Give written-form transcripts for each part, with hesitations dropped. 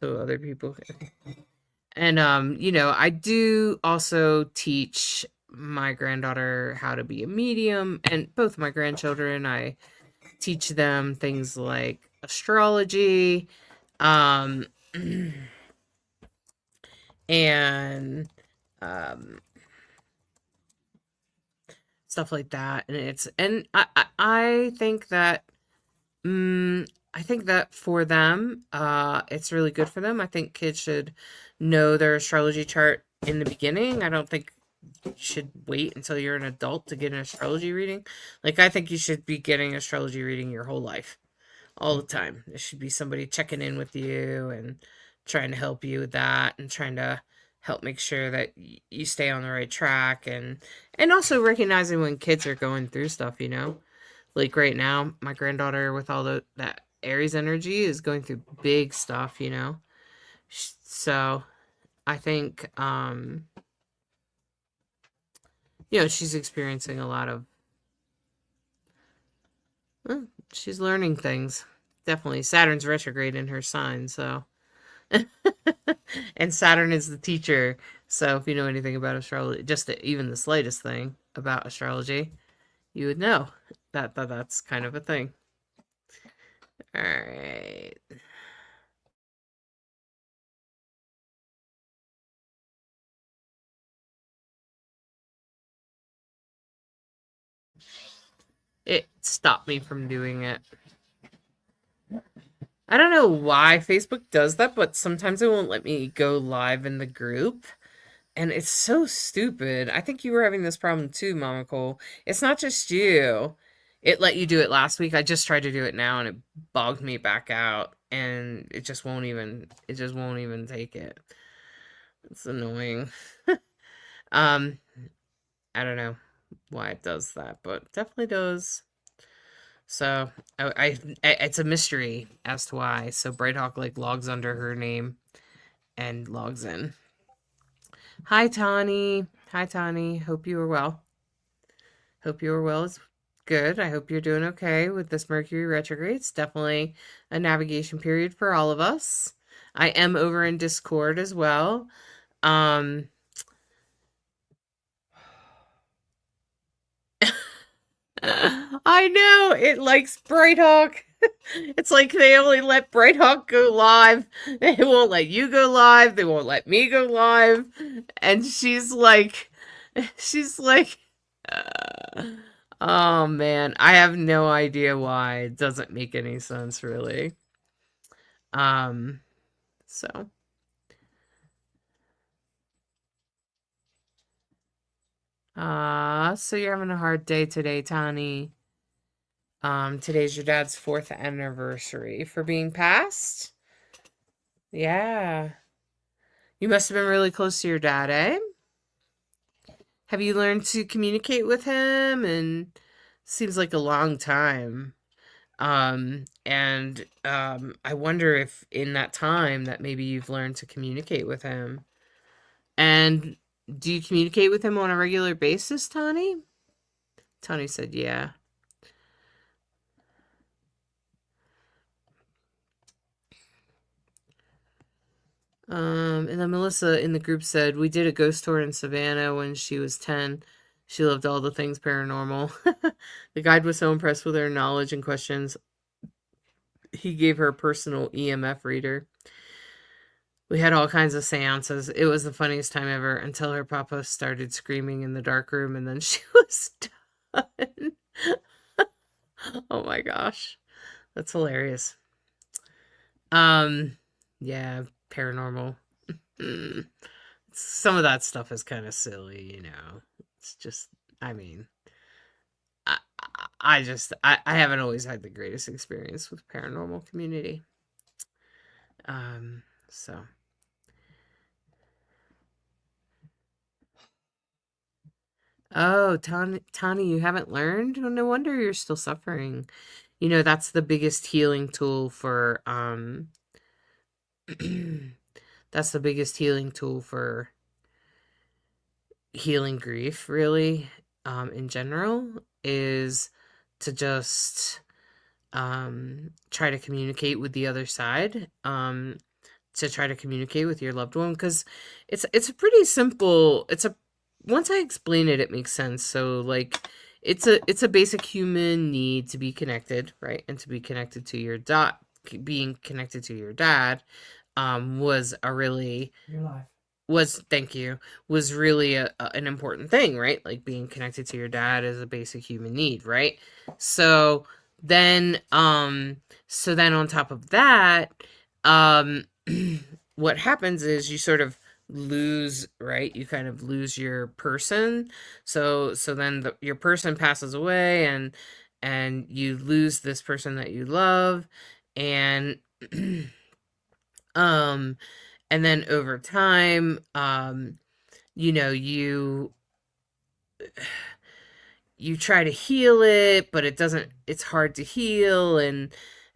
so other people can. And I do also teach my granddaughter how to be a medium, and both my grandchildren, I teach them things like astrology, um and um stuff like that. And I think that I think that for them, it's really good for them. I think kids should know their astrology chart in the beginning. I don't think you should wait until you're an adult to get an astrology reading. Like, I think you should be getting astrology reading your whole life, all the time. There should be somebody checking in with you and trying to help you with that, and trying to help make sure that you stay on the right track, and also recognizing when kids are going through stuff. Like right now, my granddaughter, with all that Aries energy, is going through big stuff. So I think she's experiencing a lot of well, she's learning things. Definitely Saturn's retrograde in her sign, so and Saturn is the teacher. So if you know anything about astrology, just even the slightest thing about astrology, you would know that's kind of a thing. All right. It stopped me from doing it. I don't know why Facebook does that, but sometimes it won't let me go live in the group. And it's so stupid. I think you were having this problem too, Mama Cole. It's not just you. It let you do it last week. I just tried to do it now and it bogged me back out. And it just won't even take it. It's annoying. Um, I don't know why it does that, but it definitely does. So it's a mystery as to why. So Brighthawk like logs under her name and logs in. Hi Tawny. Hi Tawny. Hope you are well. Hope you are well. It's good. I hope you're doing okay with this Mercury retrograde. It's definitely a navigation period for all of us. I am over in Discord as well. Um I know it likes Brighthawk. It's like they only let Brighthawk go live. They won't let you go live. They won't let me go live. And she's like, uh, oh man, I have no idea why. It doesn't make any sense really. Um, so, so you're having a hard day today, Tani. Today's your dad's fourth anniversary for being passed. Yeah. You must have been really close to your dad, eh? Have you learned to communicate with him? And seems like a long time. And I wonder if in that time that maybe you've learned to communicate with him. And do you communicate with him on a regular basis, Tani? Tani said, yeah. And then Melissa in the group said, we did a ghost tour in Savannah when she was 10. She loved all the things paranormal. The guide was so impressed with her knowledge and questions. He gave her a personal EMF reader. We had all kinds of seances. It was the funniest time ever until her papa started screaming in the dark room and then she was done. Oh my gosh. That's hilarious. Um, yeah, paranormal. Mm. Some of that stuff is kind of silly. It's just, I mean, I, I haven't always had the greatest experience with paranormal community. So. Oh, Tani, you haven't learned? Oh, no wonder you're still suffering. That's the biggest healing tool for that's the biggest healing tool for healing grief, really, in general, is to just try to communicate with the other side, to try to communicate with your loved one, because it's a pretty simple, it's a once I explain it, it makes sense. So like it's a basic human need to be connected, right? And to be connected to your dad, being connected to your dad was a really Your life. was thank you was really an important thing, right? Like being connected to your dad is a basic human need, right? So then on top of that, um what happens is you sort of lose, right? You kind of lose your person. So then your person passes away, and you lose this person that you love. And um and then over time, you know, you try to heal it, but it doesn't, it's hard to heal. And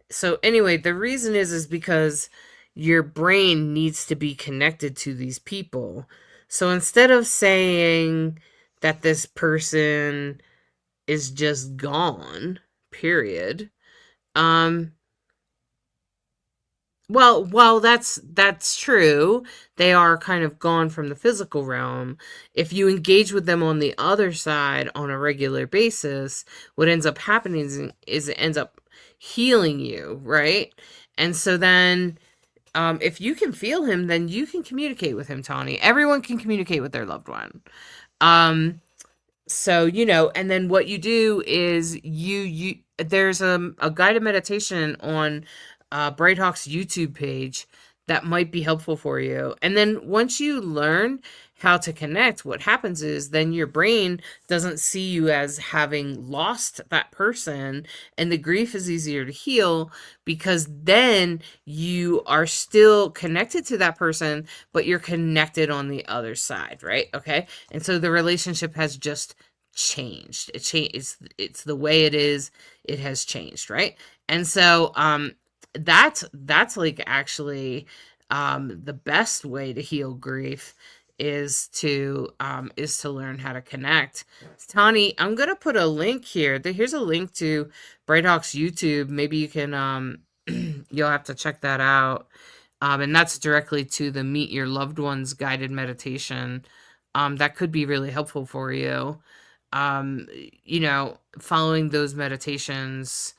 so anyway, the reason is because your brain needs to be connected to these people. So instead of saying that this person is just gone, period, um well, while that's true, they are kind of gone from the physical realm. If you engage with them on the other side on a regular basis, what ends up happening is it ends up healing you, right? And so then, if you can feel him, then you can communicate with him, Tawny. Everyone can communicate with their loved one. Um, so and then what you do is you there's a guided meditation on Brighthawk's YouTube page that might be helpful for you. And then once you learn how to connect, what happens is then your brain doesn't see you as having lost that person, and the grief is easier to heal because then you are still connected to that person, but you're connected on the other side, right? Okay. And so the relationship has just changed. It's the way it is. It has changed, right? And so that's like actually the best way to heal grief is to learn how to connect. Tani, I'm gonna put a link here. Here's a link to Brighthawk's YouTube. Maybe you can you'll have to check that out. And that's directly to the Meet Your Loved Ones guided meditation. That could be really helpful for you. Um, Following those meditations,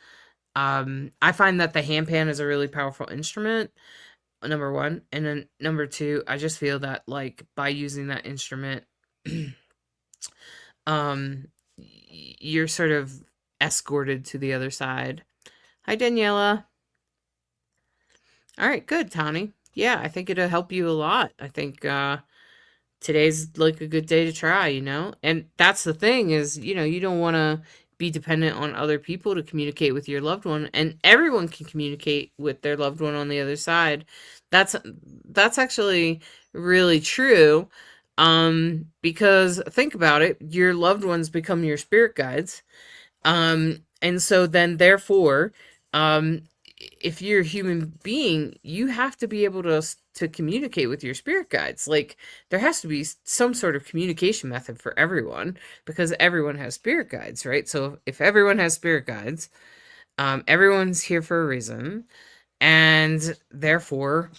I find that the handpan is a really powerful instrument, number one. And then number two, I just feel that like by using that instrument, you're sort of escorted to the other side. Hi, Daniela. All right, good, Tony. Yeah, I think it'll help you a lot. I think today's like a good day to try, And that's the thing is, you don't want to be dependent on other people to communicate with your loved one, and everyone can communicate with their loved one on the other side. That's actually really true. Because think about it, your loved ones become your spirit guides. And so then therefore, um if you're a human being, you have to be able to communicate with your spirit guides. Like there has to be some sort of communication method for everyone because everyone has spirit guides, right? So if everyone has spirit guides, everyone's here for a reason, and therefore,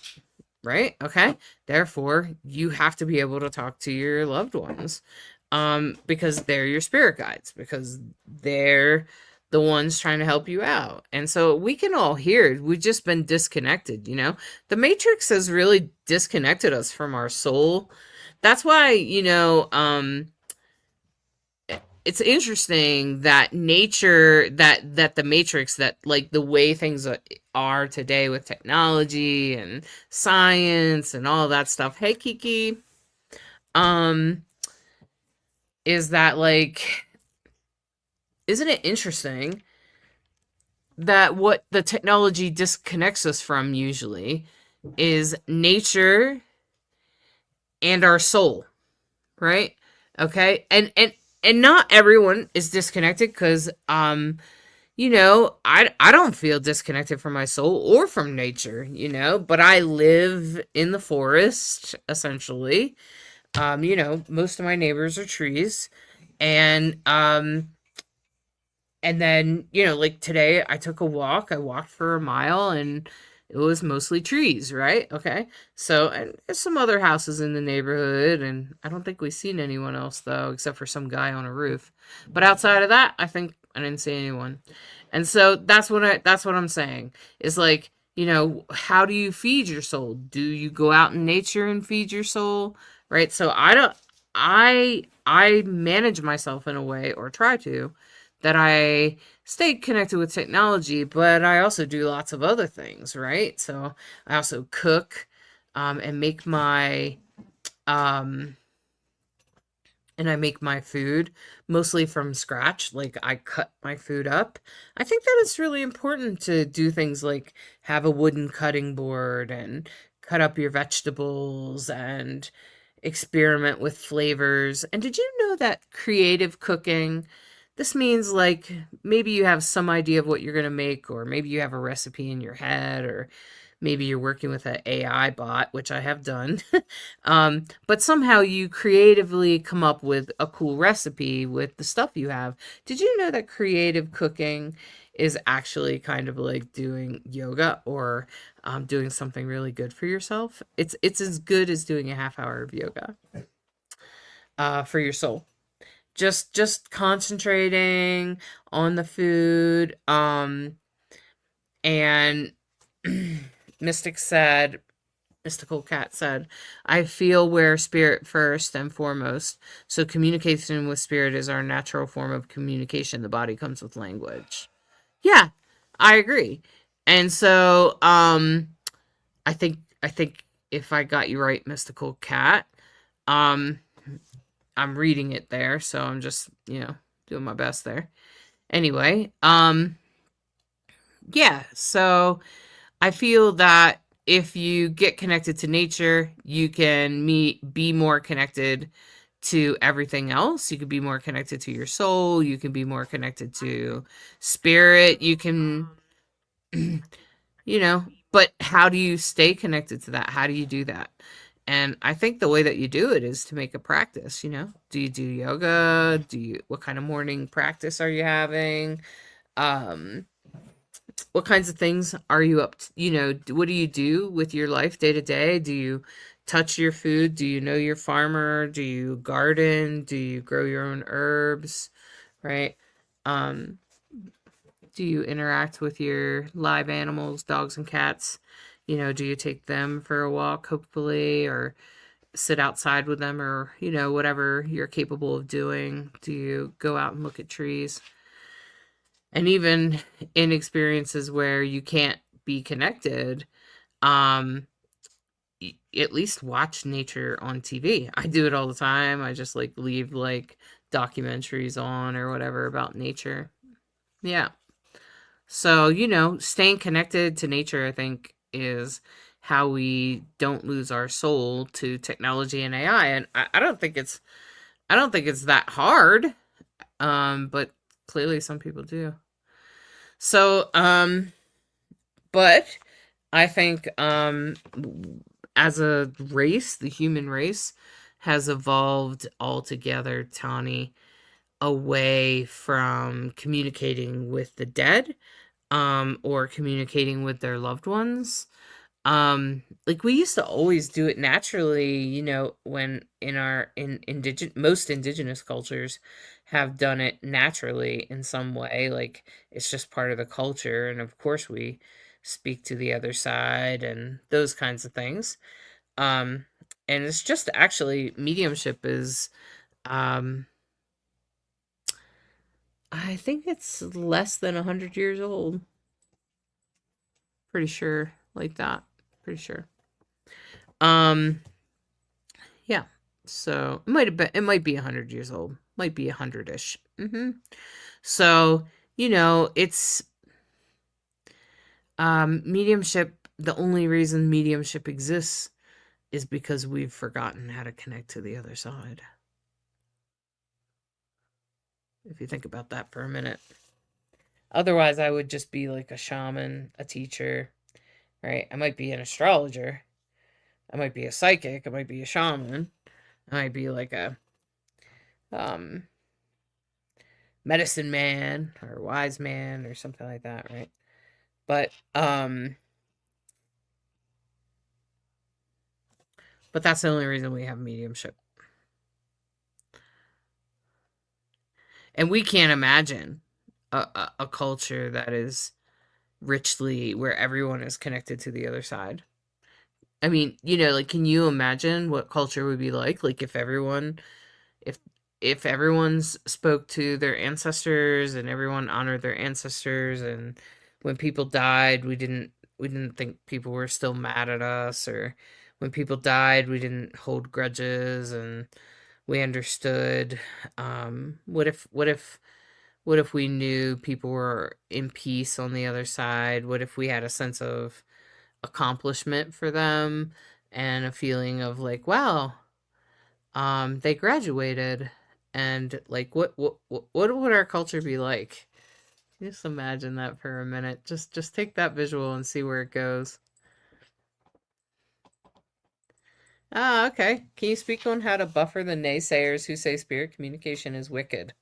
right? Okay. Therefore, you have to be able to talk to your loved ones because they're your spirit guides, because they're the ones trying to help you out. And so we can all hear it. We've just been disconnected. The Matrix has really disconnected us from our soul. That's why, it's interesting that nature, that the Matrix, that like the way things are today with technology and science and all that stuff. Hey, Kiki. Um, is that like, isn't it interesting that what the technology disconnects us from usually is nature and our soul, right? Okay? And not everyone is disconnected because I don't feel disconnected from my soul or from nature, but I live in the forest essentially. Most of my neighbors are trees, and then, like today I took a walk. I walked for a mile, and it was mostly trees, right? Okay. So, and there's some other houses in the neighborhood, and I don't think we've seen anyone else though, except for some guy on a roof. But outside of that, I think I didn't see anyone. And so that's what I'm saying. Is like, how do you feed your soul? Do you go out in nature and feed your soul? Right? So I manage myself in a way, or try to, that I stay connected with technology, but I also do lots of other things, right? So I also cook, and um, I make my food mostly from scratch. Like, I cut my food up. I think that it's really important to do things like have a wooden cutting board and cut up your vegetables and experiment with flavors. And did you know that creative cooking, this means like maybe you have some idea of what you're going to make, or maybe you have a recipe in your head, or maybe you're working with an AI bot, which I have done. But somehow you creatively come up with a cool recipe with the stuff you have. Did you know that creative cooking is actually kind of like doing yoga, or doing something really good for yourself? It's as good as doing a half hour of yoga for your soul. Just concentrating on the food. And Mystic said, Mystical Cat said, I feel we're spirit first and foremost. So communication with spirit is our natural form of communication. The body comes with language. Yeah, I agree. And so I think if I got you right, Mystical Cat, um I'm reading it there, so I'm just, doing my best there. Anyway, yeah, so I feel that if you get connected to nature, you can be more connected to everything else. You can be more connected to your soul. You can be more connected to spirit. You can, you know, but how do you stay connected to that? How do you do that? And I think the way that you do it is to make a practice. Do you do yoga? What kind of morning practice are you having? Um, what kinds of things are you up to? What do you do with your life day to day? Do you touch your food? Do you know your farmer? Do you garden? Do you grow your own herbs? Right? Um, do you interact with your live animals, dogs and cats? Do you take them for a walk, hopefully, or sit outside with them, or, whatever you're capable of doing? Do you go out and look at trees? And even in experiences where you can't be connected, um at least watch nature on TV. I do it all the time. I just like leave like documentaries on or whatever about nature. Yeah. So, staying connected to nature, I think, is how we don't lose our soul to technology and AI. And I don't think it's that hard. But clearly some people do. So, but I think, as a race, the human race has evolved altogether, Tawny, away from communicating with the dead, or communicating with their loved ones. Like, we used to always do it naturally, when most indigenous cultures have done it naturally in some way. Like, it's just part of the culture, and of course we speak to the other side and those kinds of things. Um, and it's just actually mediumship is, um, I think it's less than 100 years old. Pretty sure, like that. Pretty sure. Um, yeah. So it might be 100 years old. Might be 100-ish. So, it's, mediumship. The only reason mediumship exists is because we've forgotten how to connect to the other side. If you think about that for a minute. Otherwise, I would just be like a shaman, a teacher, right? I might be an astrologer. I might be a psychic. I might be a shaman. I might be like a, um, medicine man or wise man or something like that, right? But, But that's the only reason we have mediumship. And we can't imagine a culture that is richly where everyone is connected to the other side. I mean, like, can you imagine what culture would be like? Like, if if everyone's spoke to their ancestors and everyone honored their ancestors, and when people died, we didn't think people were still mad at us, or when people died, we didn't hold grudges, and we understood. What if we knew people were in peace on the other side? What if we had a sense of accomplishment for them and a feeling of like, wow, they graduated, and like, what would our culture be like? Just imagine that for a minute. Just take that visual and see where it goes. Ah, okay. Can you speak on how to buffer the naysayers who say spirit communication is wicked?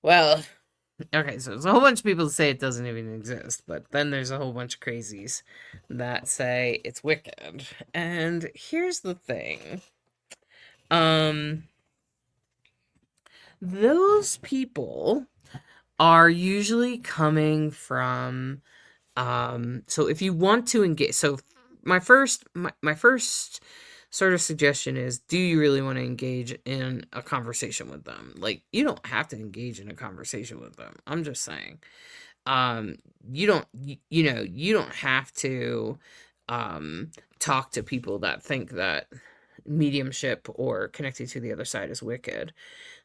Well, okay, so there's a whole bunch of people that say it doesn't even exist, but then there's a whole bunch of crazies that say it's wicked. And here's the thing. Um, those people are usually coming from, so if you want to engage, so my first sort of suggestion is, do you really want to engage in a conversation with them? Like, you don't have to engage in a conversation with them. I'm just saying. Um, you don't have to um talk to people that think that mediumship or connecting to the other side is wicked.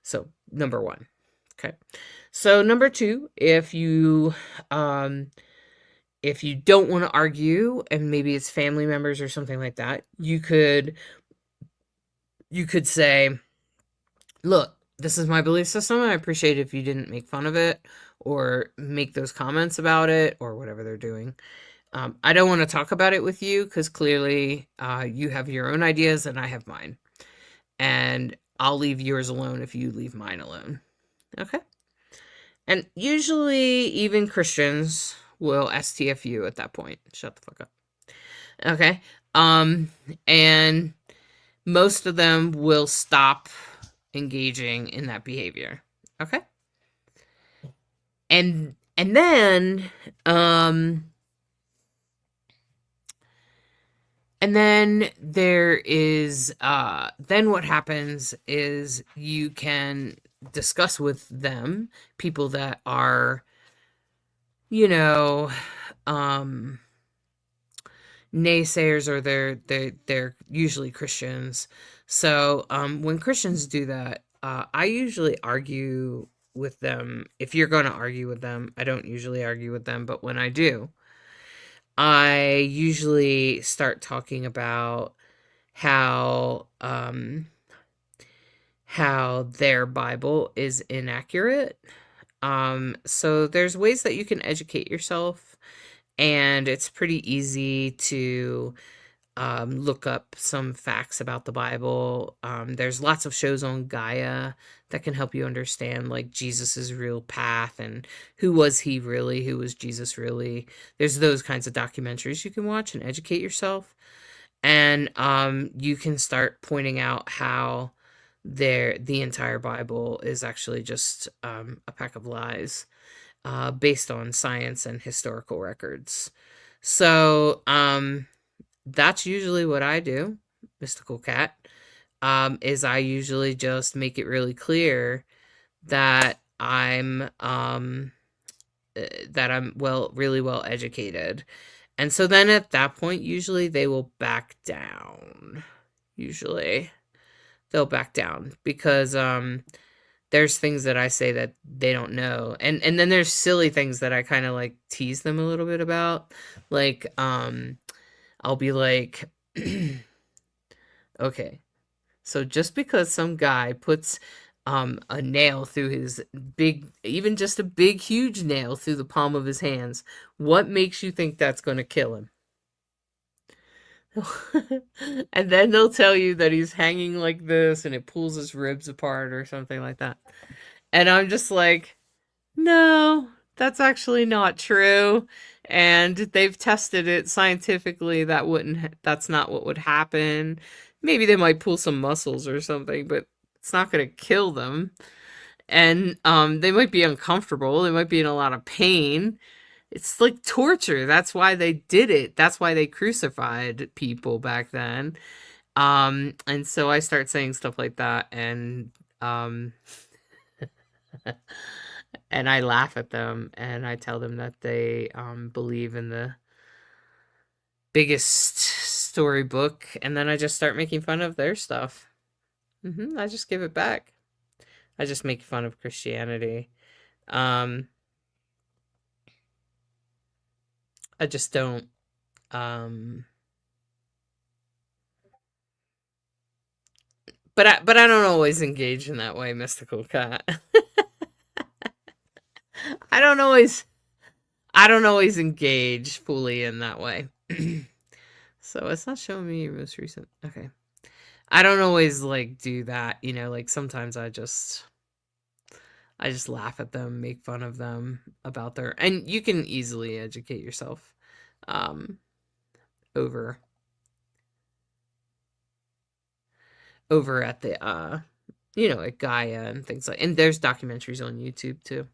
So, number one. Okay. So, number two, um if you don't want to argue, and maybe it's family members or something like that, you could say, look, this is my belief system. I appreciate if you didn't make fun of it or make those comments about it or whatever they're doing. I don't want to talk about it with you because clearly you have your own ideas and I have mine. And I'll leave yours alone if you leave mine alone. Okay? And usually, even Christians will STFU at that point. Shut the fuck up. Okay? Um, and most of them will stop engaging in that behavior. Okay? And then there is then what happens is you can discuss with them people that are, you know, um naysayers, or they're usually Christians. So when Christians do that, I usually argue with them. If you're going to argue with them, I don't usually argue with them, but when I do, I usually start talking about how how their Bible is inaccurate. So there's ways that you can educate yourself, and it's pretty easy to look up some facts about the Bible. There's lots of shows on Gaia that can help you understand, like, Jesus's real path and who was he really, who was Jesus really. There's those kinds of documentaries you can watch and educate yourself, and you can start pointing out how the entire Bible is actually just a pack of lies based on science and historical records. So that's usually what I do, Mystical Cat. Is I usually just make it really clear that I'm really well educated. And so then at that point, usually they will back down. Usually they'll back down because there's things that I say that they don't know. And then there's silly things that I kind of like tease them a little bit about. Like I'll be like, okay, so just because some guy puts a nail through his even just a big, huge nail through the palm of his hands, what makes you think that's going to kill him? And then they'll tell you that he's hanging like this and it pulls his ribs apart or something like that. And I'm just like, no, that's actually not true. And they've tested it scientifically. That's not what would happen. Maybe they might pull some muscles or something, but it's not going to kill them. And they might be uncomfortable. They might be in a lot of pain. It's like torture. That's why they did it. That's why they crucified people back then. And so I start saying stuff like that, um and I laugh at them, and I tell them that they believe in the biggest storybook, and then I just start making fun of their stuff. I just give it back. I just make fun of Christianity. Um, I just don't. Um, but I don't always engage in that way, Mystical Cat. I don't always I don't always engage fully in that way. So it's not showing me your most recent. Okay. I don't always like do that, like sometimes I just laugh at them, make fun of them about their and you can easily educate yourself um over over at the at Gaia and things like and there's documentaries on YouTube too.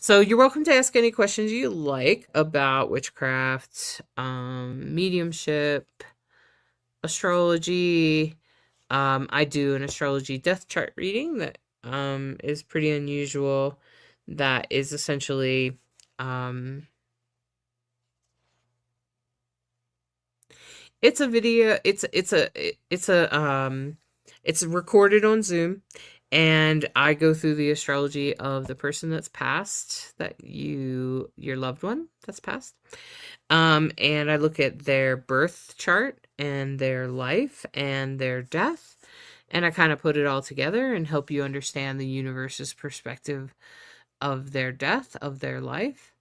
So you're welcome to ask any questions you like about witchcraft, mediumship, astrology. I do an astrology death chart reading that is pretty unusual. That is essentially it's a video. It's recorded on Zoom, and I go through the astrology of the person that's passed, your loved one that's passed. And I look at their birth chart and their life and their death, and I kind of put it all together and help you understand the universe's perspective of their death, of their life.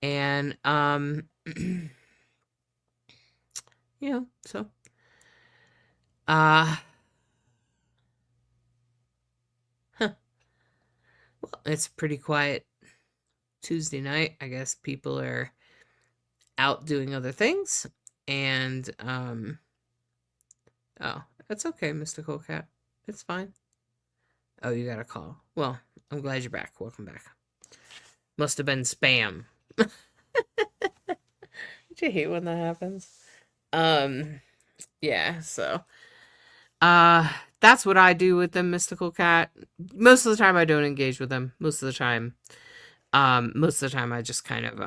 And so uh huh, well, it's pretty quiet Tuesday night. I guess people are out doing other things. And oh, that's okay, Mystical Cat. It's fine. Oh, you got a call. Well, I'm glad you're back. Welcome back. Must have been spam. Don't you hate when that happens? Um, yeah, so uh that's what I do with the Mystical Cat. Most of the time I don't engage with them. Most of the time I just kind of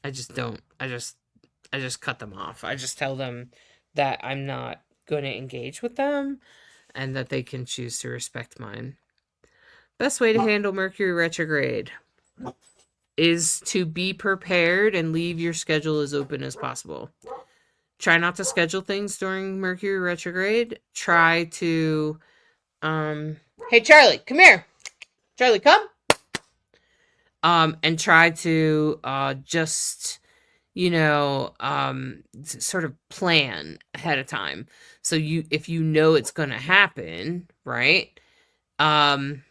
I just don't. I just cut them off. I just tell them that I'm not going to engage with them and that they can choose to respect mine. Best way to handle Mercury retrograde is to be prepared and leave your schedule as open as possible. Try not to schedule things during Mercury retrograde. Try to hey Charlie, come here. Charlie, come. And try to just sort of plan ahead of time. So if you know it's going to happen, right? Um,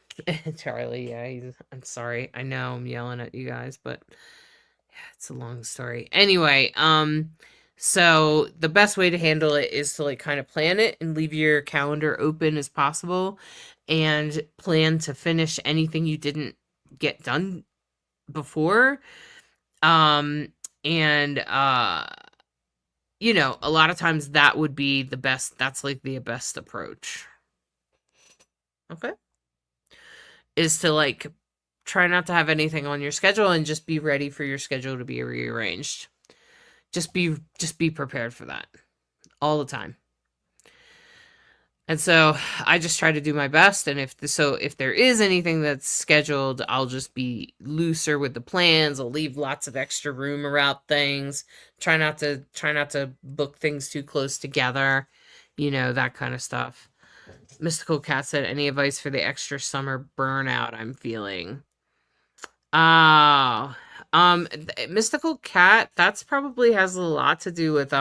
Charlie, yeah, I'm sorry. I know I'm yelling at you guys, but yeah, it's a long story. Anyway, so the best way to handle it is to like kind of plan it and leave your calendar open as possible and plan to finish anything you didn't get done before. Um, and a lot of times that would be the best. That's like the best approach. Okay. Is to like try not to have anything on your schedule and just be ready for your schedule to be rearranged. Just be prepared for that all the time. And so I just try to do my best. And if there is anything that's scheduled, I'll just be looser with the plans. I'll leave lots of extra room around things. Try not to book things too close together. That kind of stuff. Mystical Cat said, any advice for the extra summer burnout I'm feeling? Oh, Mystical Cat, that's probably has a lot to do with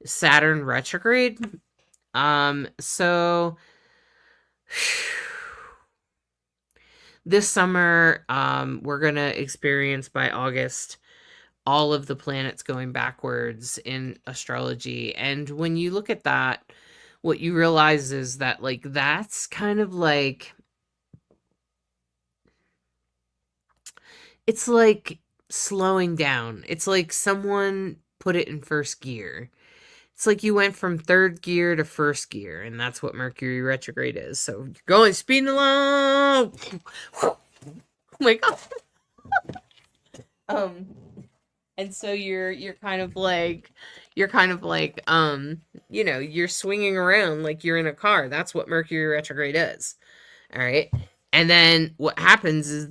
Saturn retrograde. So this summer, we're going to experience by August all of the planets going backwards in astrology. And when you look at that, what you realize is that, like, that's kind of like, it's like slowing down. It's like someone put it in first gear. It's like you went from third gear to first gear, and that's what Mercury retrograde is. So you're going speeding along. Oh my god. Um, and so you're kind of like, you're swinging around like you're in a car. That's what Mercury retrograde is. All right. And then what happens is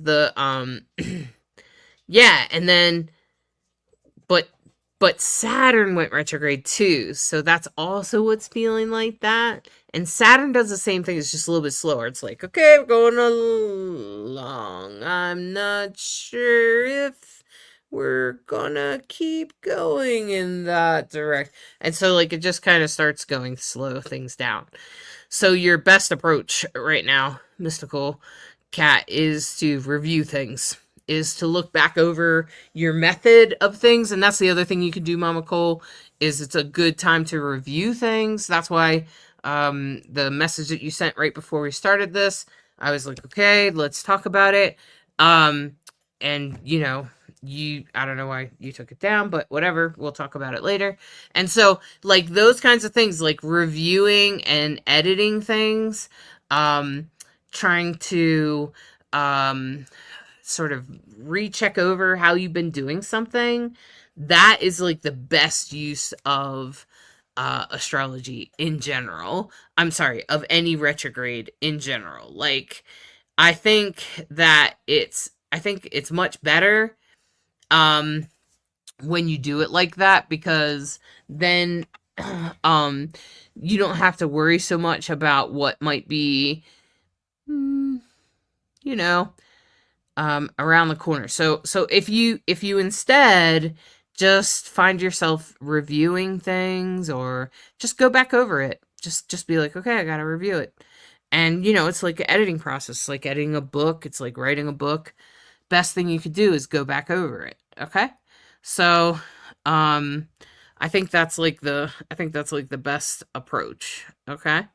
yeah, and then but but Saturn went retrograde too. So that's also what's feeling like that. And Saturn does the same thing, it's just a little bit slower. It's like, okay, we're going along. I'm not sure if we're gonna keep going in that direction. And so, like, it just kind of starts going slow things down. So your best approach right now, Mystical Cat, is to review things, is to look back over your method of things. And that's the other thing you can do, Mama Cole, is it's a good time to review things. That's why the message that you sent right before we started this, I was like, okay, let's talk about it. And I don't know why you took it down, but whatever, we'll talk about it later. And so, like, those kinds of things, like reviewing and editing things, trying to sort of recheck over how you've been doing something, that is like the best use of astrology in general. I'm sorry, of any retrograde in general. Like, I think it's much better when you do it like that, because then um you don't have to worry so much about what might be, mm, you know around the corner. So if you instead just find yourself reviewing things, or just go back over it, just be like, okay, I gotta review it. And it's like an editing process, like editing a book, it's like writing a book. Best thing you could do is go back over it. Okay. So um I think that's like the best approach. Okay.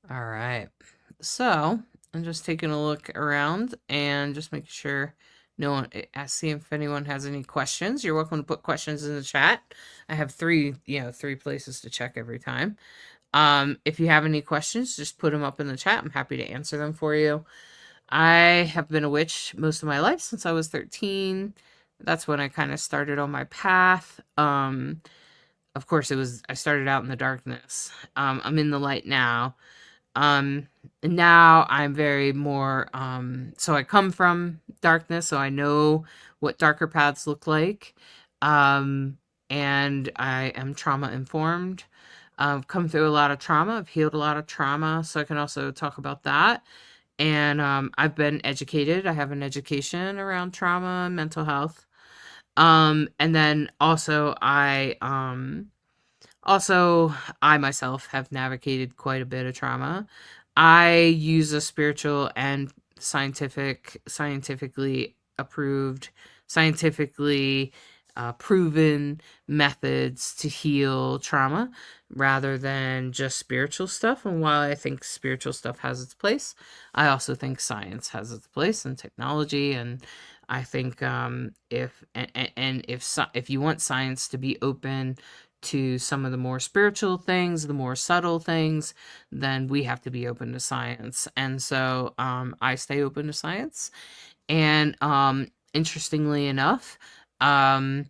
All right. So I'm just taking a look around and just making sure no one, I see if anyone has any questions. You're welcome to put questions in the chat. I have three places to check every time. If you have any questions, just put them up in the chat. I'm happy to answer them for you. I have been a witch most of my life since I was 13. That's when I kind of started on my path. Of course, I started out in the darkness. I'm in the light now. Um, Now I'm very more, so I come from darkness, so I know what darker paths look like. Um, and I am trauma informed. I've come through a lot of trauma. I've healed a lot of trauma, so I can also talk about that. And I've been educated. I have an education around trauma and mental health. And then also, I myself have navigated quite a bit of trauma. I use a spiritual and scientifically approved, scientifically proven methods to heal trauma, rather than just spiritual stuff. And while I think spiritual stuff has its place, I also think science has its place, and technology. And I think if you want science to be open to some of the more spiritual things, the more subtle things, then we have to be open to science. And so I stay open to science. And interestingly enough, um,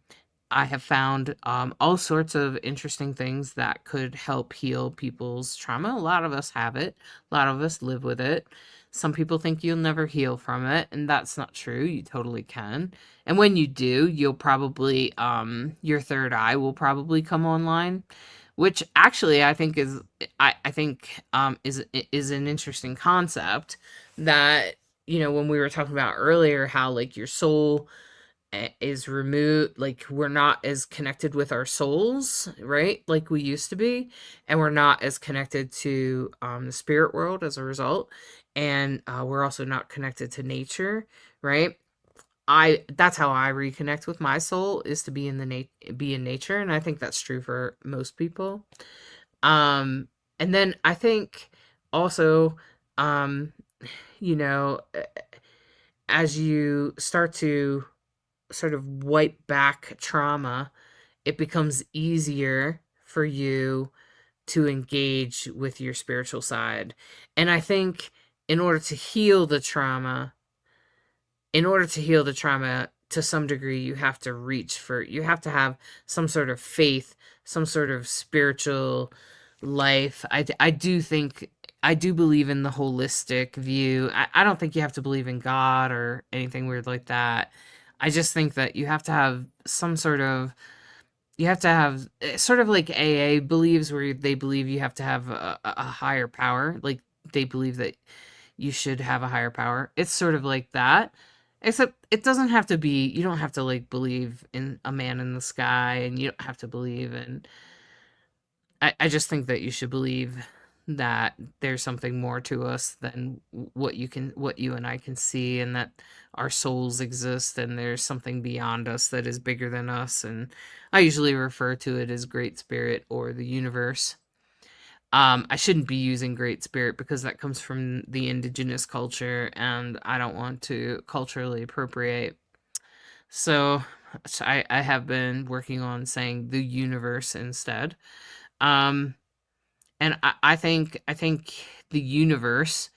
I have found all sorts of interesting things that could help heal people's trauma. A lot of us have it, a lot of us live with it. Some people think you'll never heal from it, and that's not true. You totally can. And when you do, you'll probably, your third eye will probably come online, which actually I think is an interesting concept that, when we were talking about earlier, how like your soul is removed, like we're not as connected with our souls, right, like we used to be, and we're not as connected to the spirit world as a result, and we're also not connected to nature, right. I That's how I reconnect with my soul, is to be in be in nature, and I think that's true for most people. um and then I think also, um you know, as you start to sort of wipe back trauma, it becomes easier for you to engage with your spiritual side. And I think in order to heal the trauma, in order to heal the trauma to some degree, you have to have some sort of faith, some sort of spiritual life. I do think, I do believe in the holistic view. I don't think you have to believe in God or anything weird like that. I just think that you have to have some sort of, you have to have sort of like AA believes, where they believe you have to have a higher power. Like they believe that you should have a higher power. It's sort of like that. Except it doesn't have to be, you don't have to like believe in a man in the sky, and you don't have to believe in, I just think that you should believe that there's something more to us than what you and I can see, and that our souls exist, and there's something beyond us that is bigger than us. And I usually refer to it as Great Spirit or the universe. I shouldn't be using Great Spirit because that comes from the indigenous culture, and I don't want to culturally appropriate. So, I have been working on saying the universe instead. Um, and I think the universe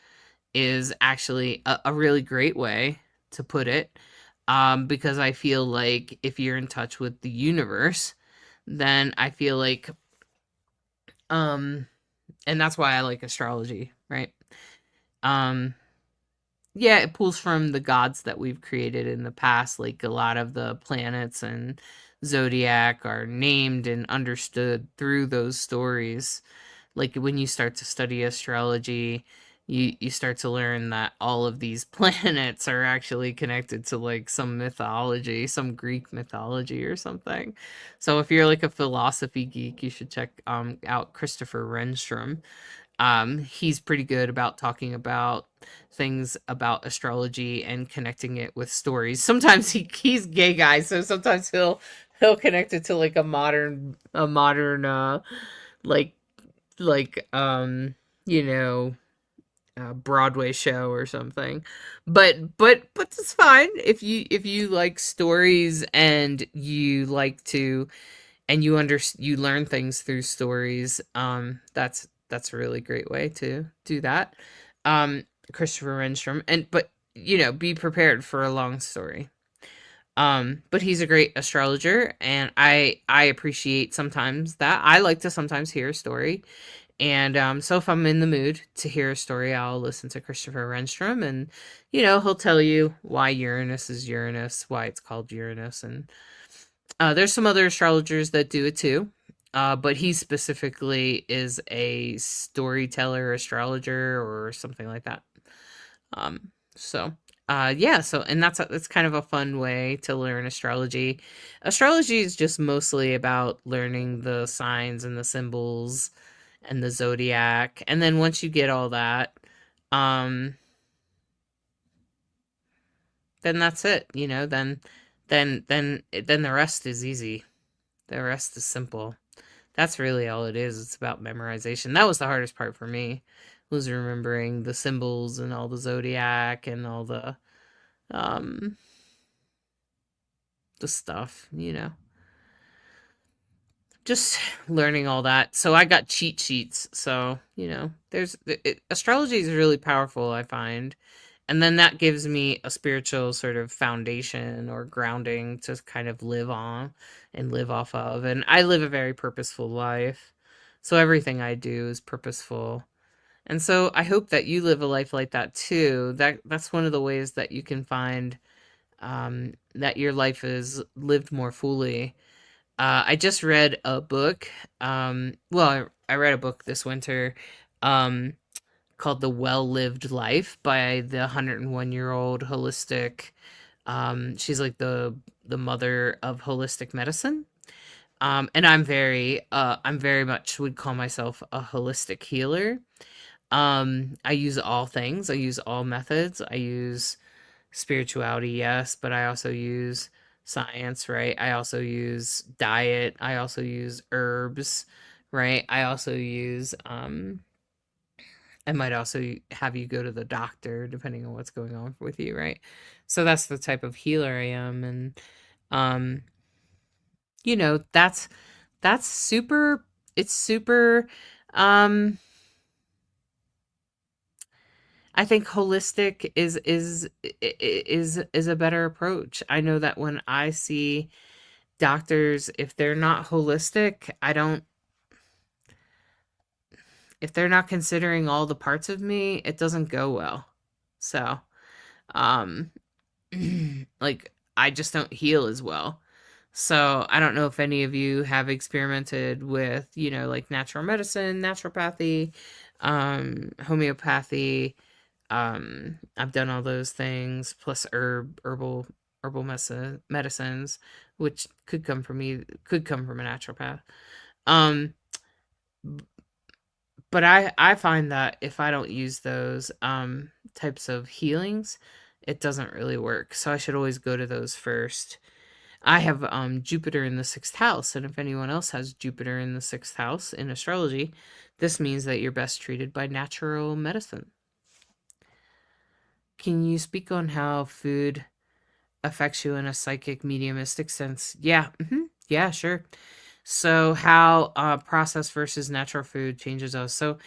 is actually a really great way to put it. Because I feel like if you're in touch with the universe, then I feel like, um, and that's why I like astrology, right? Um, yeah, it pulls from the gods that we've created in the past. Like a lot of the planets and zodiac are named and understood through those stories. Like when you start to study astrology, you start to learn that all of these planets are actually connected to like some mythology, some Greek mythology or something. So if you're like a philosophy geek, you should check out Christopher Renstrom. He's pretty good about talking about things about astrology and connecting it with stories. Sometimes he's a gay guy, so sometimes he'll connect it to like a modern like like you know, Broadway show or something. But it's fine if you like stories, and you like to, and you learn things through stories. That's a really great way to do that. Um Christopher Renstrom, and but you know, be prepared for a long story. But he's a great astrologer, and I appreciate sometimes that. I like to sometimes hear a story, and so if I'm in the mood to hear a story, I'll listen to Christopher Renstrom, and you know, he'll tell you why Uranus is Uranus, why it's called Uranus, and there's some other astrologers that do it too. But he specifically is a storyteller, astrologer, or something like that. So yeah, so and that's kind of a fun way to learn astrology. Astrology is just mostly about learning the signs and the symbols and the zodiac. And then once you get all that, um then that's it, you know, then the rest is easy. The rest is simple. That's really all it is. It's about memorization. That was the hardest part for me, was remembering the symbols and all the zodiac and all um the stuff, you know. Just learning all that. So I got cheat sheets. So, you know, astrology is really powerful, I find. And then that gives me a spiritual sort of foundation or grounding to kind of live on and live off of. And I live a very purposeful life. So everything I do is purposeful. And so I hope that you live a life like that too. That's one of the ways that you can find that your life is lived more fully. I just read a book. I read a book this winter um, called The Well Lived Life by the 101-year-old holistic. She's like the mother of holistic medicine. And I'm very much would call myself a holistic healer. I use all things. I use all methods. I use spirituality, yes, but I also use science, right? I also use diet. I also use herbs, right? I might also have you go to the doctor depending on what's going on with you, right? So that's the type of healer I am. And um you know, that's super it's super um I think holistic is a better approach. I know that when I see doctors, if they're not holistic, I don't if they're not considering all the parts of me, it doesn't go well. So, um like I just don't heal as well. So, I don't know if any of you have experimented with, like natural medicine, naturopathy, homeopathy. I've done all those things plus herbal medicines, which could come from a naturopath. Um, but I find that if I don't use those types of healings, it doesn't really work. So I should always go to those first. I have Jupiter in the sixth house, and if anyone else has Jupiter in the sixth house in astrology, this means that you're best treated by natural medicine. Can you speak on how food affects you in a psychic mediumistic sense? Yeah. Yeah, sure. So how processed versus natural food changes us. So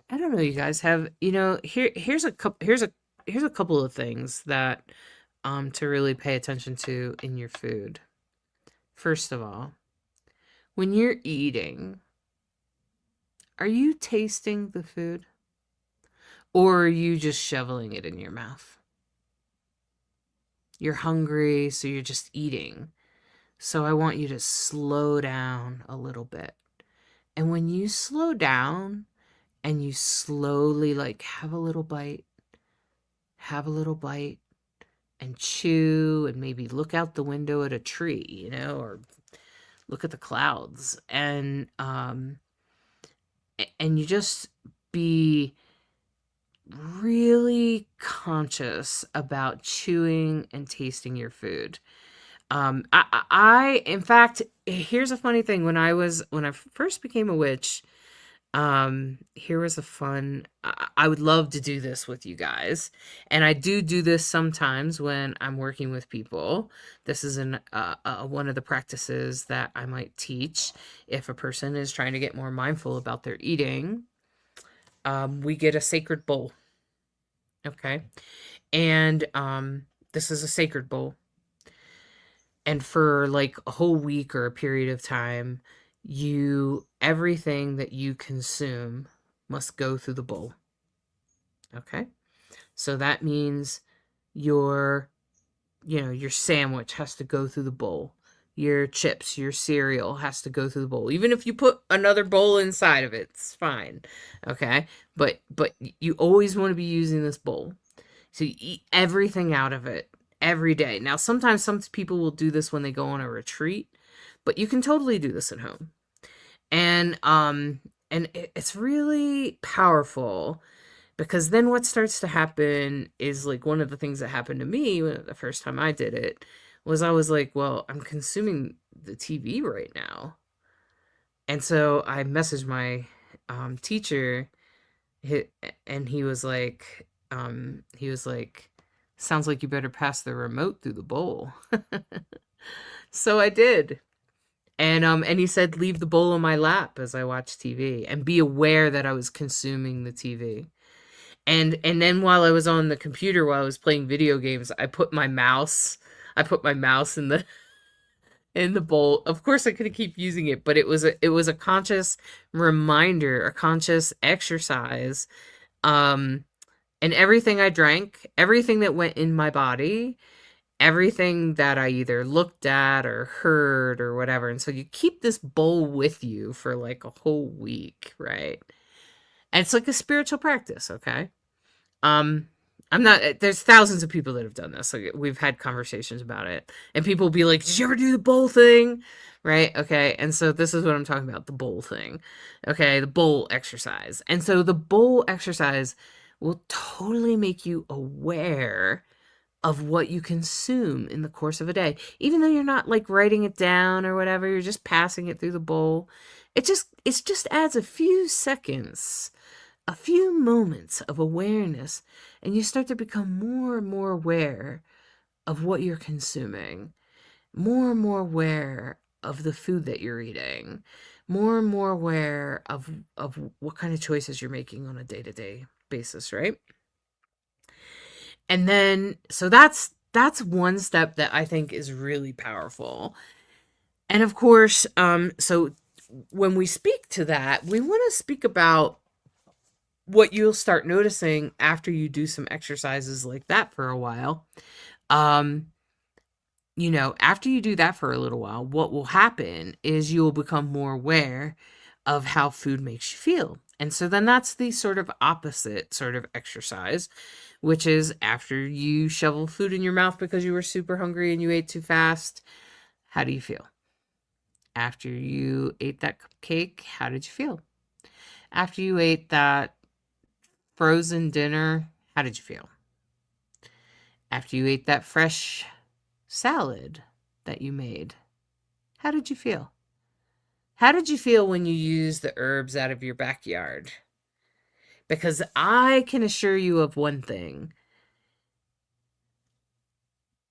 I don't know, you guys have, here's a couple of things that to really pay attention to in your food. First of all, when you're eating, are you tasting the food or are you just shoveling it in your mouth? You're hungry, so you're just eating. So I want you to slow down a little bit. And when you slow down and you slowly like have a little bite and chew and maybe look out the window at a tree, or look at the clouds and you just be really conscious about chewing and tasting your food. In fact, here's a funny thing. When I first became a witch, here was a fun, I would love to do this with you guys. And I do this sometimes when I'm working with people. This is one of the practices that I might teach if a person is trying to get more mindful about their eating. We get a sacred bowl. Okay. And, this is a sacred bowl. And for like a whole week or a period of time, everything that you consume must go through the bowl. Okay? So that means your sandwich has to go through the bowl. Your chips, your cereal has to go through the bowl. Even if you put another bowl inside of it, it's fine. Okay? But you always want to be using this bowl. So you eat everything out of it every day. Now, sometimes some people will do this when they go on a retreat, but you can totally do this at home. And it's really powerful because then what starts to happen is like one of the things that happened to me the first time I did it was I was like, well, I'm consuming the TV right now. And so I messaged my teacher and he was like, sounds like you better pass the remote through the bowl. So I did. And he said, leave the bowl on my lap as I watch TV and be aware that I was consuming the TV. And then while I was on the computer, while I was playing video games, I put my mouse in the bowl. Of course I couldn't keep using it, but it was a conscious reminder, a conscious exercise. And everything I drank, everything that went in my body, everything that I either looked at or heard or whatever. And so you keep this bowl with you for like a whole week, right? And it's like a spiritual practice, okay? Um, I'm not, there's thousands of people that have done this. Like, we've had conversations about it. And people will be like, did you ever do the bowl thing? Right? Okay. And so this is what I'm talking about, the bowl thing. Okay. The bowl exercise. And so the bowl exercise will totally make you aware of what you consume in the course of a day. Even though you're not like writing it down or whatever, you're just passing it through the bowl. It just adds a few seconds, a few moments of awareness, and you start to become more and more aware of what you're consuming, more and more aware of the food that you're eating, more and more aware of what kind of choices you're making on a day-to-day basis, right? And then so that's one step that I think is really powerful. And of course, so when we speak to that, we want to speak about what you'll start noticing after you do some exercises like that for a while. Um, after you do that for a little while, what will happen is you'll become more aware of how food makes you feel. And so then that's the sort of opposite sort of exercise, which is after you shovel food in your mouth because you were super hungry and you ate too fast, how do you feel? After you ate that cupcake, how did you feel? After you ate that frozen dinner, how did you feel? After you ate that fresh salad that you made, how did you feel? How did you feel when you used the herbs out of your backyard? Because I can assure you of one thing.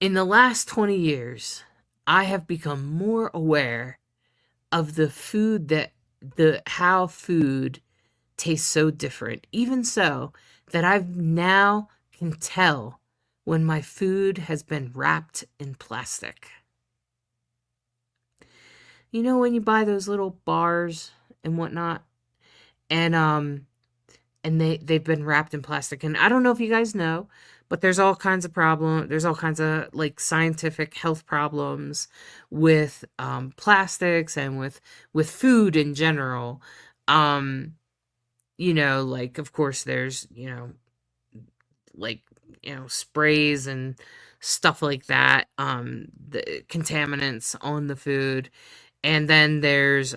In the last 20 years, I have become more aware of the food the how food tastes so different. Even so, that I've now can tell when my food has been wrapped in plastic. You know when you buy those little bars and whatnot, and they've been wrapped in plastic. And I don't know if you guys know, but there's all kinds of like scientific health problems with plastics and with food in general. Um, like of course there's, like, sprays and stuff like that, the contaminants on the food. And then there's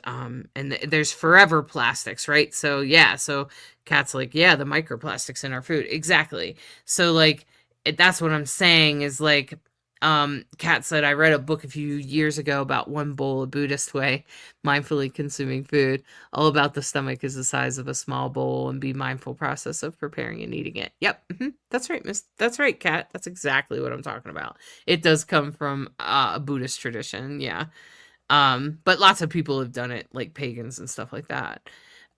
forever plastics, right? So yeah, so Kat's like, yeah, the microplastics in our food. Exactly. So like that's what I'm saying is like, Kat said, I read a book a few years ago about one bowl, a Buddhist way, mindfully consuming food, all about the stomach is the size of a small bowl and be mindful process of preparing and eating it. Yep. That's right, Miss. That's right, Kat. That's exactly what I'm talking about. It does come from a Buddhist tradition. Yeah. But lots of people have done it, like pagans and stuff like that.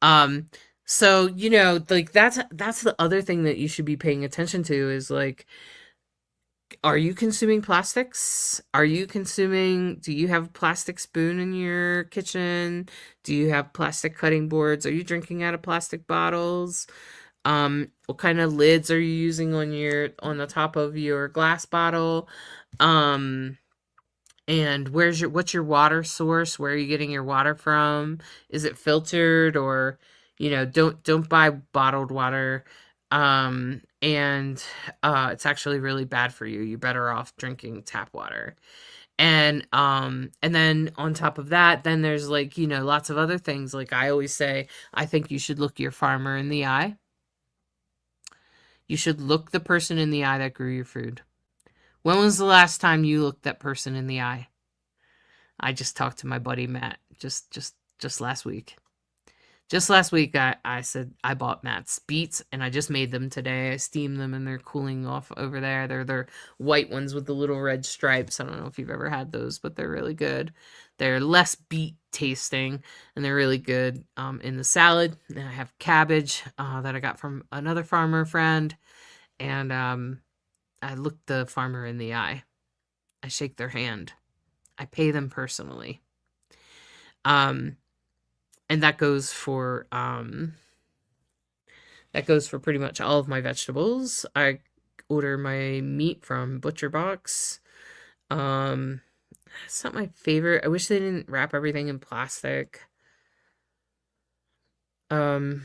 Um, so like that's the other thing that you should be paying attention to is like, are you consuming plastics? Do you have a plastic spoon in your kitchen? Do you have plastic cutting boards? Are you drinking out of plastic bottles? What kind of lids are you using on the top of your glass bottle? Um, and what's your water source? Where are you getting your water from? Is it filtered or, don't buy bottled water. And it's actually really bad for you. You're better off drinking tap water. And then on top of that, then there's like, lots of other things. Like I always say, I think you should look your farmer in the eye. You should look the person in the eye that grew your food. When was the last time you looked that person in the eye? I just talked to my buddy Matt just last week. Just last week, I said I bought Matt's beets and I just made them today. I steamed them and they're cooling off over there. They're white ones with the little red stripes. I don't know if you've ever had those, but they're really good. They're less beet tasting and they're really good in the salad. And I have cabbage that I got from another farmer friend. And I look the farmer in the eye. I shake their hand. I pay them personally. Um, and that goes for pretty much all of my vegetables. I order my meat from Butcher Box. It's not my favorite. I wish they didn't wrap everything in plastic. Um,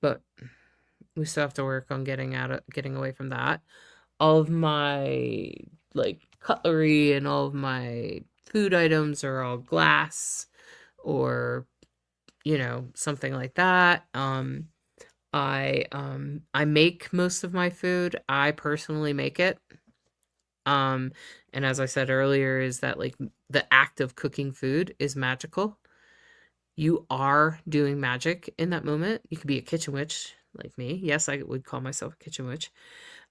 but We still have to work on getting away from that. All of my like cutlery and all of my food items are all glass or something like that. I make most of my food. I personally make it. Um and as I said earlier, is that like the act of cooking food is magical. You are doing magic in that moment. You could be a kitchen witch like me. Yes, I would call myself a kitchen witch.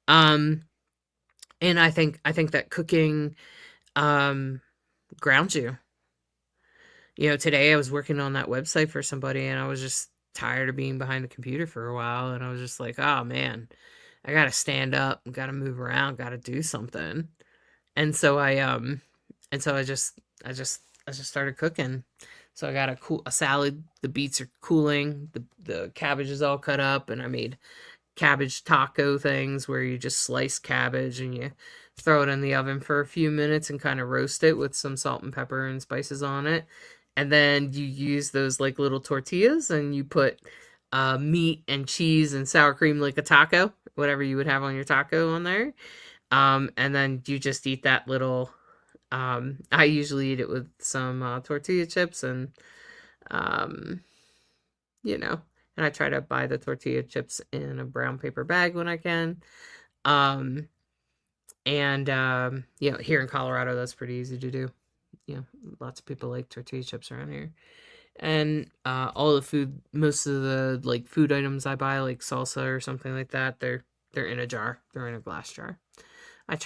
Um and I think that cooking um grounds you. Today I was working on that website for somebody and I was just tired of being behind the computer for a while and I was just like, "Oh man, I got to stand up, got to move around, got to do something." And so I just started cooking. So I got a salad, the beets are cooling, the cabbage is all cut up and I made cabbage taco things where you just slice cabbage and you throw it in the oven for a few minutes and kind of roast it with some salt and pepper and spices on it. And then you use those like little tortillas and you put meat and cheese and sour cream like a taco, whatever you would have on your taco on there. And then you just eat that little. I usually eat it with some tortilla chips um, you know, and I try to buy the tortilla chips in a brown paper bag when I can. Um, and here in Colorado, that's pretty easy to do. You know, lots of people like tortilla chips around here. And all the food, most of the like food items I buy, like salsa or something like that, they're in a jar. They're in a glass jar. I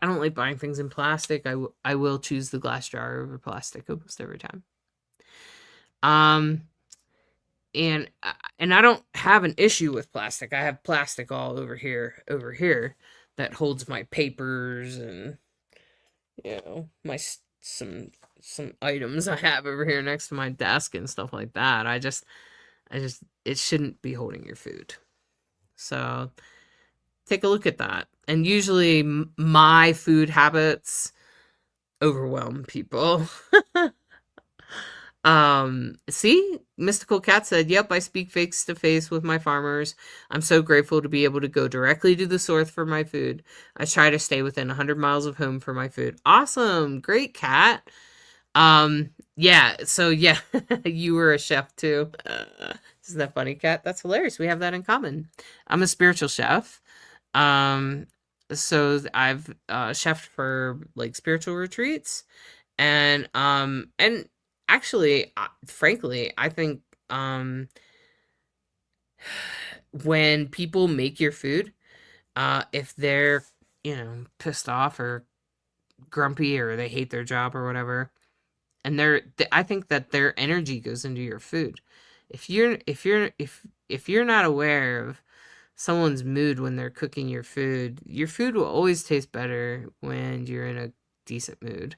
don't like buying things in plastic. I will choose the glass jar over plastic almost every time. Um, and I don't have an issue with plastic. I have plastic all over here that holds my papers and my some items I have over here next to my desk and stuff like that. I just it shouldn't be holding your food. So take a look at that. And usually my food habits overwhelm people. See, Mystical Cat said, "Yep, I speak face to face with my farmers. I'm so grateful to be able to go directly to the source for my food. I try to stay within 100 miles of home for my food." Awesome. Great, Cat. Yeah, so yeah, you were a chef too. Isn't that funny, Cat? That's hilarious. We have that in common. I'm a spiritual chef. Um, so I've chefed for like spiritual retreats and actually, frankly, I think when people make your food, if they're pissed off or grumpy or they hate their job or whatever, and I think that their energy goes into your food. If you're not aware of someone's mood when they're cooking your food will always taste better when you're in a decent mood.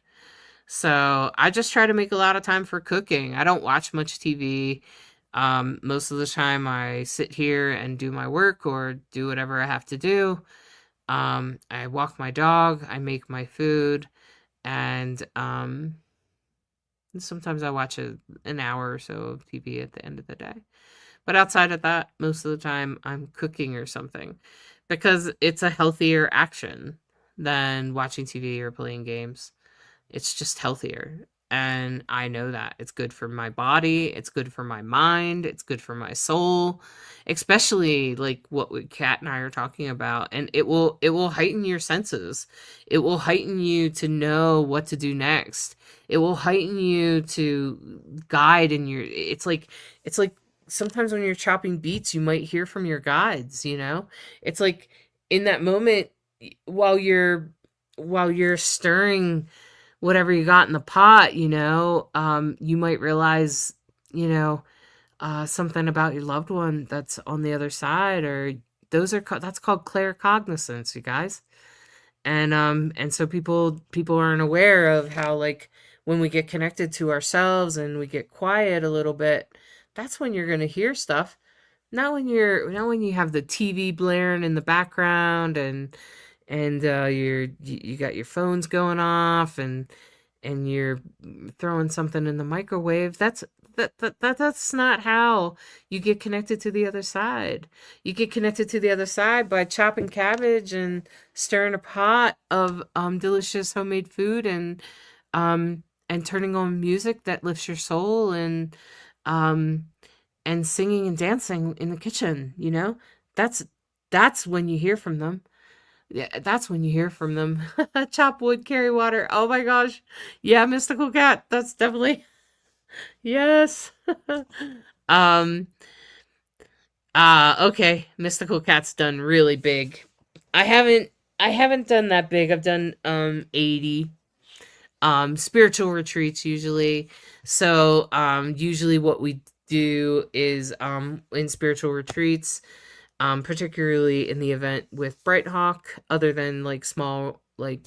So I just try to make a lot of time for cooking. I don't watch much TV. Most of the time I sit here and do my work or do whatever I have to do. I walk my dog, I make my food, and sometimes I watch an hour or so of TV at the end of the day. But outside of that, most of the time I'm cooking or something because it's a healthier action than watching TV or playing games. It's just healthier. And I know that it's good for my body, it's good for my mind, it's good for my soul, especially like Kat and I are talking about. And it will heighten your senses. It will heighten you to know what to do next. It will heighten you to guide in your it's like sometimes when you're chopping beets, you might hear from your guides. It's like in that moment while you're stirring whatever you got in the pot, you might realize, something about your loved one that's on the other side, or that's called claircognizance, you guys. And so people aren't aware of how like when we get connected to ourselves and we get quiet a little bit, that's when you're gonna hear stuff. Not when you have the TV blaring in the background and you got your phones going off and you're throwing something in the microwave. That's not how you get connected to the other side. You get connected to the other side by chopping cabbage and stirring a pot of delicious homemade food and turning on music that lifts your soul um and singing and dancing in the kitchen, you know? That's that's when you hear from them. Yeah, that's when you hear from them. Chop wood, carry water. Oh my gosh. Yeah, mystical cat. That's definitely yes. um okay. Mystical cat's done really big. I haven't I haven't done that big. I've done 80 spiritual retreats usually. So usually what we do is in spiritual retreats, particularly in the event with Bright Hawk, other than like small like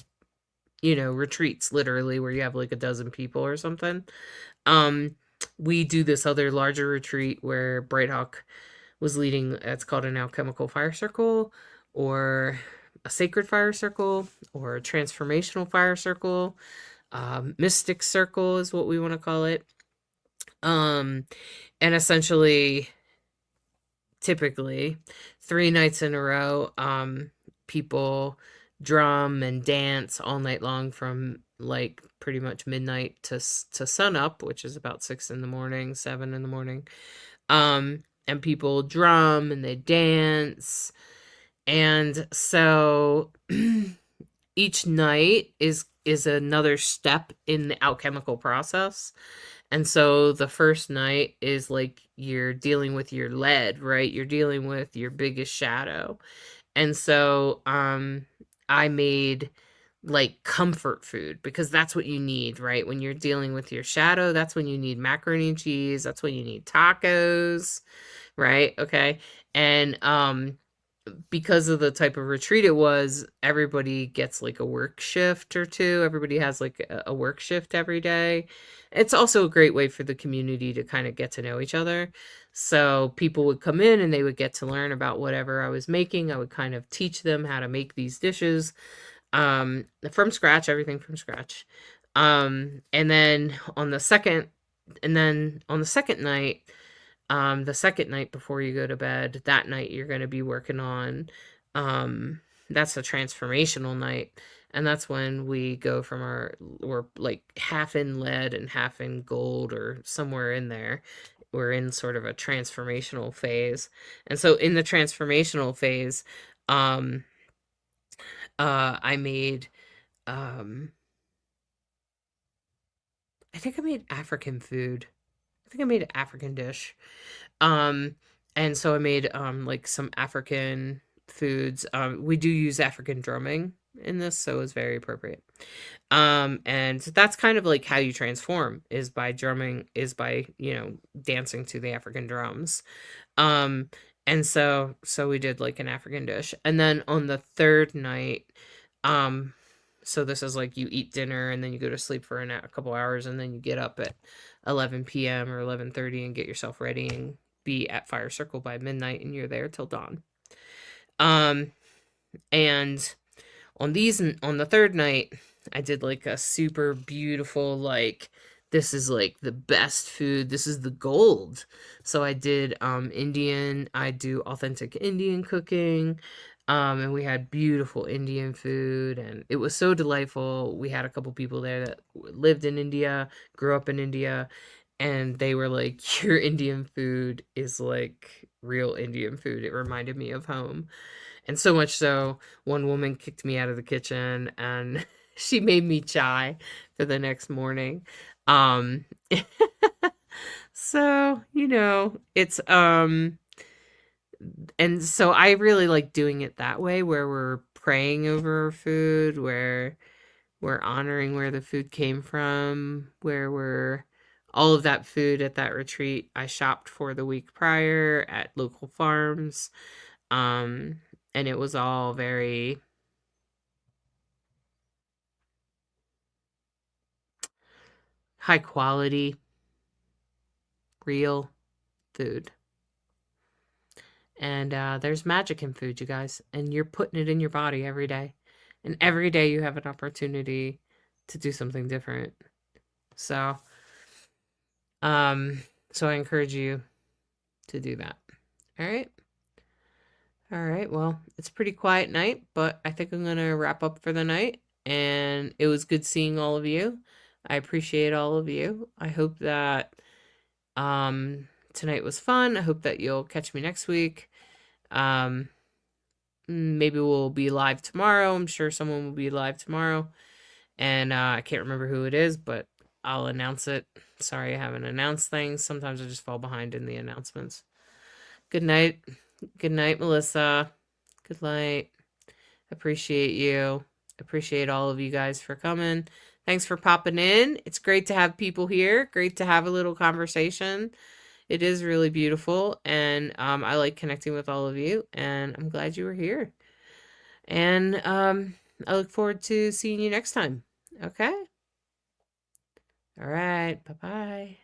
retreats literally where you have like a dozen people or something. Um, we do this other larger retreat where Bright Hawk was leading. It's called an alchemical fire circle, or a sacred fire circle, or a transformational fire circle. Mystic circle is what we want to call it. Um, and essentially, typically, 3 nights in a row, people drum and dance all night long from like pretty much midnight to sun up, which is about 6 in the morning, 7 in the morning. And people drum and they dance, and so each night is another step in the alchemical process. And so the first night is like you're dealing with your lead, right? You're dealing with your biggest shadow. And so I made like comfort food because that's what you need, right? When you're dealing with your shadow, that's when you need macaroni and cheese, that's when you need tacos, right? Okay. And because of the type of retreat it was, everybody gets like a work shift or two. Everybody has like a work shift every day. It's also a great way for the community to kind of get to know each other. So people would come in and they would get to learn about whatever I was making. I would kind of teach them how to make these dishes from scratch, everything from scratch. And then on the second night, the second night before you go to bed, that night you're going to be working on, that's a transformational night. And that's when we go from we're like half in lead and half in gold or somewhere in there. We're in sort of a transformational phase. And so in the transformational phase, um, I made, um, I think I made African food. I think I made an African dish. Um, and so I made like some African foods. We do use African drumming in this, so it's very appropriate. And that's kind of like how you transform, is by drumming, is by, dancing to the African drums. Um, and so we did like an African dish. And then on the third night, um, so this is like you eat dinner and then you go to sleep for a couple hours and then you get up at 11 p.m. or 11:30 and get yourself ready and be at Fire Circle by midnight, and you're there till dawn. Um, and on the third night, I did like a super beautiful, like, this is like the best food. This is the gold. So I did I do authentic Indian cooking. And we had beautiful Indian food, and it was so delightful. We had a couple people there that lived in India, grew up in India, and they were like, "Your Indian food is like real Indian food. It reminded me of home." And so much so, one woman kicked me out of the kitchen and she made me chai for the next morning. Um, so, it's, and so I really like doing it that way, where we're praying over our food, where we're honoring where the food came from, where we're all of that food at that retreat I shopped for the week prior at local farms. Um, and it was all very high quality, real food. And there's magic in food, you guys. And you're putting it in your body every day. And every day you have an opportunity to do something different. So, um, So I encourage you to do that. All right. All right. Well, it's a pretty quiet night, but I think I'm going to wrap up for the night. And it was good seeing all of you. I appreciate all of you. I hope that tonight was fun. I hope that you'll catch me next week. Um, Maybe we'll be live tomorrow. I'm sure someone will be live tomorrow. And I can't remember who it is, but I'll announce it. Sorry, I haven't announced things. Sometimes I just fall behind in the announcements. Good night. Good night, Melissa. Good night. Appreciate you. Appreciate all of you guys for coming. Thanks for popping in. It's great to have people here. Great to have a little conversation. It is really beautiful, and I like connecting with all of you, and I'm glad you were here. And I look forward to seeing you next time. Okay? All right. Bye-bye.